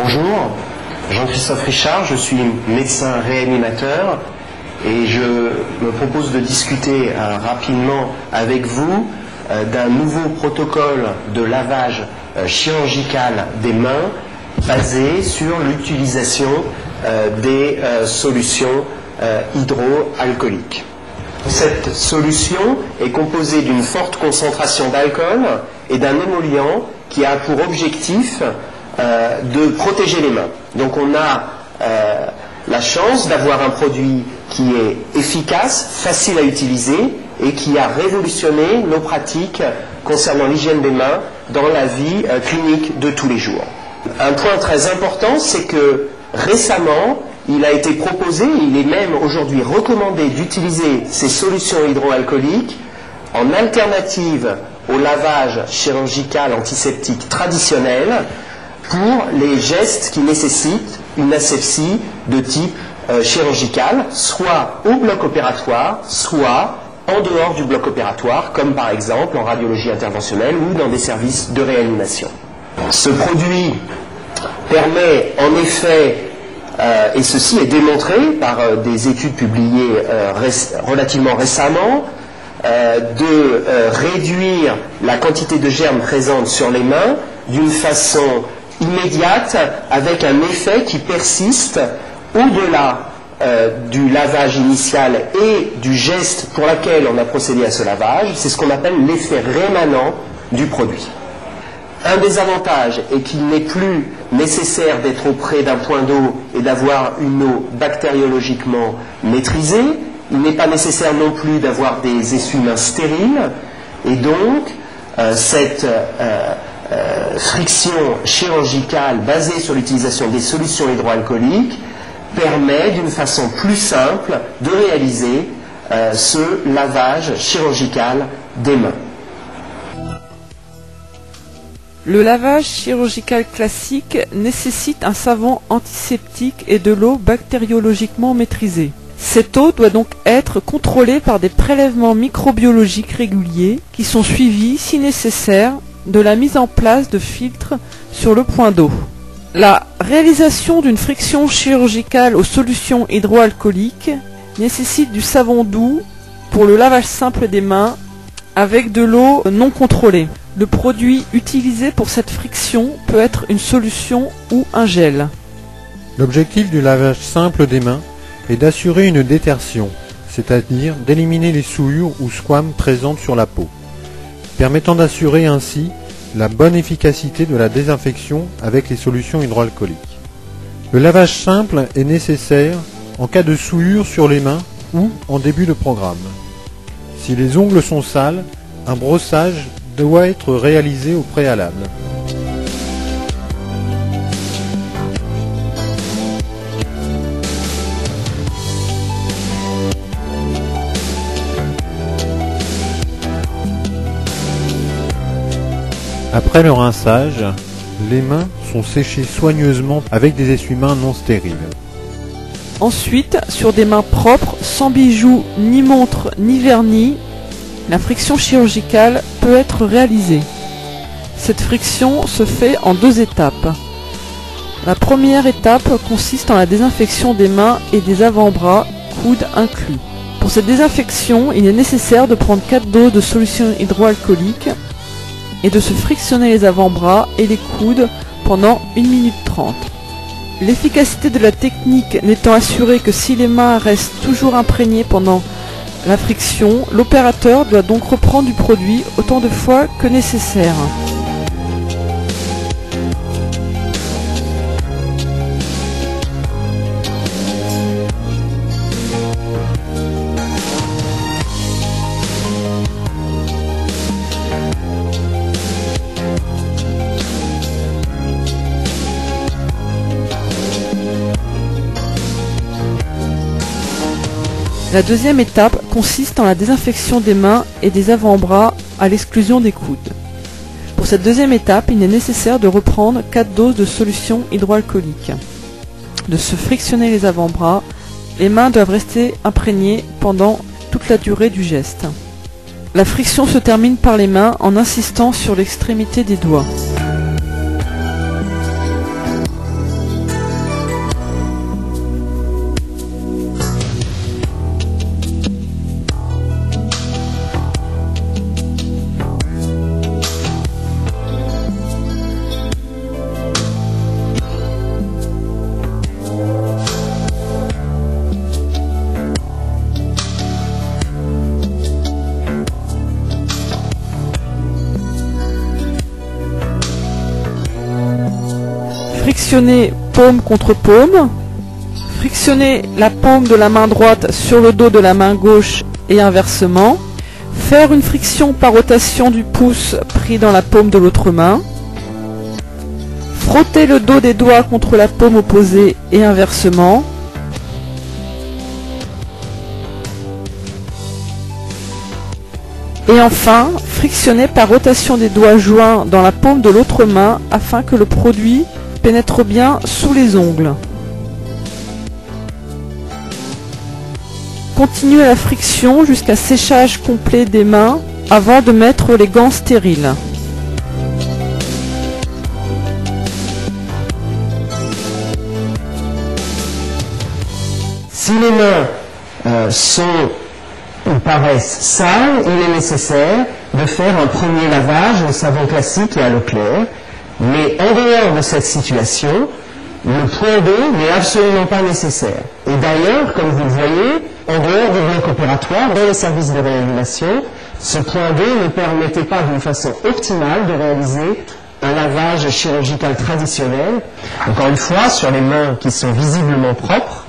Bonjour, Jean-Christophe Richard, je suis médecin réanimateur et je me propose de discuter rapidement avec vous d'un nouveau protocole de lavage chirurgical des mains basé sur l'utilisation des solutions hydroalcooliques. Cette solution est composée d'une forte concentration d'alcool et d'un émollient qui a pour objectif de protéger les mains. Donc on a la chance d'avoir un produit qui est efficace, facile à utiliser et qui a révolutionné nos pratiques concernant l'hygiène des mains dans la vie clinique de tous les jours. Un point très important, c'est que récemment, il a été proposé, il est même aujourd'hui recommandé d'utiliser ces solutions hydroalcooliques en alternative au lavage chirurgical antiseptique traditionnel pour les gestes qui nécessitent une asepsie de type chirurgical, soit au bloc opératoire, soit en dehors du bloc opératoire, comme par exemple en radiologie interventionnelle ou dans des services de réanimation. Ce produit permet en effet, et ceci est démontré par des études publiées relativement récemment, de réduire la quantité de germes présentes sur les mains d'une façon immédiate, avec un effet qui persiste au-delà du lavage initial et du geste pour lequel on a procédé à ce lavage. C'est ce qu'on appelle l'effet rémanent du produit. Un des avantages est qu'il n'est plus nécessaire d'être auprès d'un point d'eau et d'avoir une eau bactériologiquement maîtrisée. Il n'est pas nécessaire non plus d'avoir des essuie-mains stériles. Et donc, cette friction chirurgicale basée sur l'utilisation des solutions hydroalcooliques permet d'une façon plus simple de réaliser ce lavage chirurgical des mains. Le lavage chirurgical classique nécessite un savon antiseptique et de l'eau bactériologiquement maîtrisée. Cette eau doit donc être contrôlée par des prélèvements microbiologiques réguliers qui sont suivis, si nécessaire, de la mise en place de filtres sur le point d'eau. La réalisation d'une friction chirurgicale aux solutions hydroalcooliques nécessite du savon doux pour le lavage simple des mains avec de l'eau non contrôlée. Le produit utilisé pour cette friction peut être une solution ou un gel. L'objectif du lavage simple des mains est d'assurer une détertion, c'est-à-dire d'éliminer les souillures ou squames présentes sur la peau, permettant d'assurer ainsi la bonne efficacité de la désinfection avec les solutions hydroalcooliques. Le lavage simple est nécessaire en cas de souillure sur les mains ou en début de programme. Si les ongles sont sales, un brossage doit être réalisé au préalable. Après le rinçage, les mains sont séchées soigneusement avec des essuie-mains non stériles. Ensuite, sur des mains propres, sans bijoux, ni montre, ni vernis, la friction chirurgicale peut être réalisée. Cette friction se fait en 2 étapes. La première étape consiste en la désinfection des mains et des avant-bras, coudes inclus. Pour cette désinfection, il est nécessaire de prendre 4 doses de solution hydroalcoolique et de se frictionner les avant-bras et les coudes pendant 1 minute 30. L'efficacité de la technique n'étant assurée que si les mains restent toujours imprégnées pendant la friction, l'opérateur doit donc reprendre du produit autant de fois que nécessaire. La deuxième étape consiste en la désinfection des mains et des avant-bras à l'exclusion des coudes. Pour cette deuxième étape, il est nécessaire de reprendre 4 doses de solution hydroalcoolique, de se frictionner les avant-bras. Les mains doivent rester imprégnées pendant toute la durée du geste. La friction se termine par les mains en insistant sur l'extrémité des doigts. frictionner paume contre paume, frictionner la paume de la main droite sur le dos de la main gauche et inversement, faire une friction par rotation du pouce pris dans la paume de l'autre main, frotter le dos des doigts contre la paume opposée et inversement, et enfin frictionner par rotation des doigts joints dans la paume de l'autre main afin que le produit pénètre bien sous les ongles. Continuez la friction jusqu'à séchage complet des mains avant de mettre les gants stériles. Si les mains paraissent sales, il est nécessaire de faire un premier lavage au savon classique et à l'eau claire. Mais en dehors de cette situation, le point d'eau n'est absolument pas nécessaire. Et d'ailleurs, comme vous le voyez, en dehors du bloc opératoire, dans les services de réanimation, ce point d'eau ne permettait pas d'une façon optimale de réaliser un lavage chirurgical traditionnel. Encore une fois, sur les mains qui sont visiblement propres,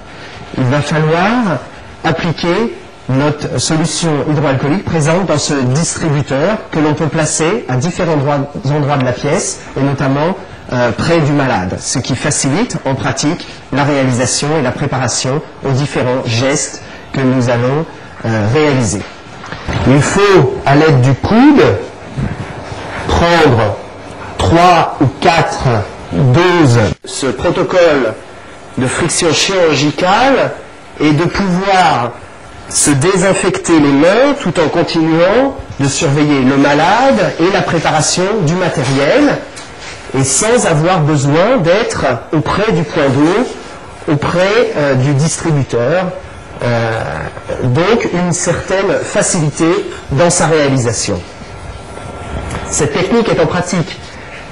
il va falloir appliquer notre solution hydroalcoolique présente dans ce distributeur que l'on peut placer à différents endroits de la pièce et notamment près du malade, ce qui facilite en pratique la réalisation et la préparation aux différents gestes que nous allons réaliser. Il faut, à l'aide du coude, prendre 3 ou 4 doses. Ce protocole de friction chirurgicale et de pouvoir se désinfecter les mains tout en continuant de surveiller le malade et la préparation du matériel et sans avoir besoin d'être auprès du point d'eau, auprès du distributeur. Donc une certaine facilité dans sa réalisation. Cette technique est en pratique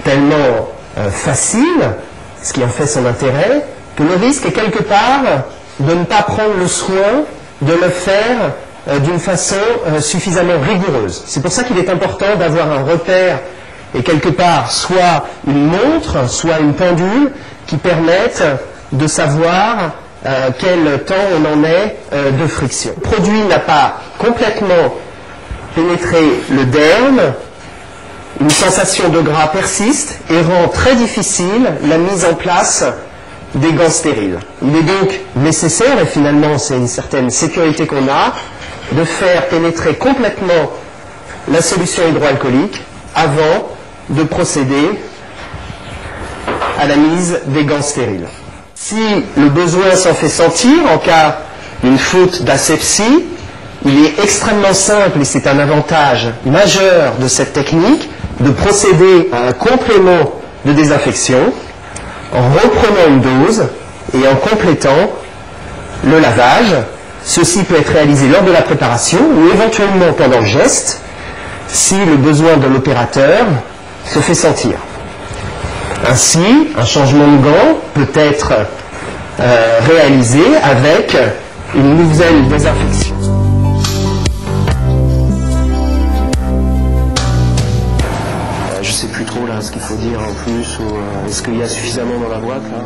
tellement facile, ce qui en fait son intérêt, que le risque est quelque part de ne pas prendre le soin de le faire d'une façon suffisamment rigoureuse. C'est pour ça qu'il est important d'avoir un repère et quelque part soit une montre, soit une pendule qui permettent de savoir quel temps on en est de friction. Le produit n'a pas complètement pénétré le derme, une sensation de gras persiste et rend très difficile la mise en place des gants stériles. Il est donc nécessaire, et finalement c'est une certaine sécurité qu'on a, de faire pénétrer complètement la solution hydroalcoolique avant de procéder à la mise des gants stériles. Si le besoin s'en fait sentir en cas d'une faute d'asepsie, il est extrêmement simple et c'est un avantage majeur de cette technique de procéder à un complément de désinfection en reprenant une dose et en complétant le lavage. Ceci peut être réalisé lors de la préparation ou éventuellement pendant le geste si le besoin de l'opérateur se fait sentir. Ainsi, un changement de gant peut être réalisé avec une nouvelle désinfection. Je ne sais plus trop là ce qu'il faut dire en plus, ou est-ce qu'il y a suffisamment dans la boîte là ?